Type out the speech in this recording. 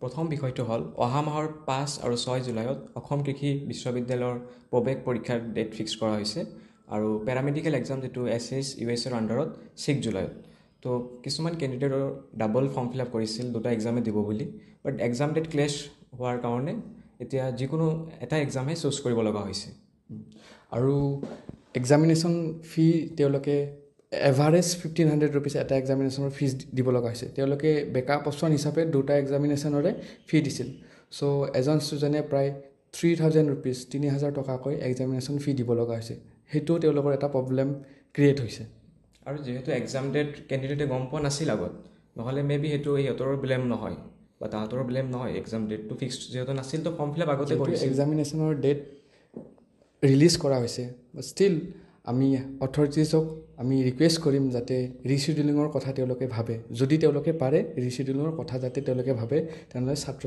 প্ৰথম বিষয়টো হ'ল অহা মাহৰ 5 আৰু 6 জুলাইত অসম কৃষি বিশ্ববিদ্যালয়ৰ প্ৰৱেশ পৰীক্ষাৰ ডেট ফিক্স কৰা হৈছে আৰু পেৰামেডিকেল এক্সাম যিটো SH USৰ আণ্ডাৰত 6 জুলাইত। তো কিছুমান কেণ্ডিডেটৰ ডাবল ফৰ্ম ফিল আপ কৰিছিল দুটা এক্সামে দিব বুলি, বাট এক্সাম ডেট ক্লেছ হোৱাৰ কাৰণে এতিয়া যিকোনো এটা এক্সামহে চুজ কৰিব লগা হৈছে। আৰু এক্সামিনেশ্যন ফি তেওঁলোকে এভাৰেজ 1500 ৰুপিজ এটা এক্সামিনেশ্যনৰ ফিজ দিব লগা হৈছে। তেওঁলোকে বেকআপ অপশ্যন হিচাপে দুটা এক্সামিনেশ্যনৰে ফি দিছিল। চ' এজন ষ্টুডেণ্টে প্ৰায় 3000 ৰুপিজ 3000 টকাকৈ এক্সামিনেশ্যন ফি দিব লগা হৈছে। সেইটো তেওঁলোকৰ এটা প্ৰব্লেম ক্ৰিয়েট হৈছে। আৰু যিহেতু এক্সাম ডেট কেণ্ডিডেটে গম পোৱা নাছিল আগত, নহ'লে মেবি সেইটো সিহঁতৰ ব্লেম নহয় বা তাহাঁতৰ ব্লেম নহয়। এক্সাম ডেটটো ফিক্সড যিহেতু নাছিল, তো ফৰ্ম ফিল আপ আগতে কৰিছিল। এক্সামিনেশ্যনৰ ডেট ৰিলিজ কৰা হৈছে, ষ্টিল আমি অথৰিটিজক আমি ৰিকুৱেষ্ট কৰিম যাতে ৰিচিডিউলিঙৰ কথা তেওঁলোকে ভাবে। যদি তেওঁলোকে পাৰে ৰিচিডিউলিঙৰ কথা যাতে তেওঁলোকে ভাবে, তেনেহ'লে ছাত্ৰ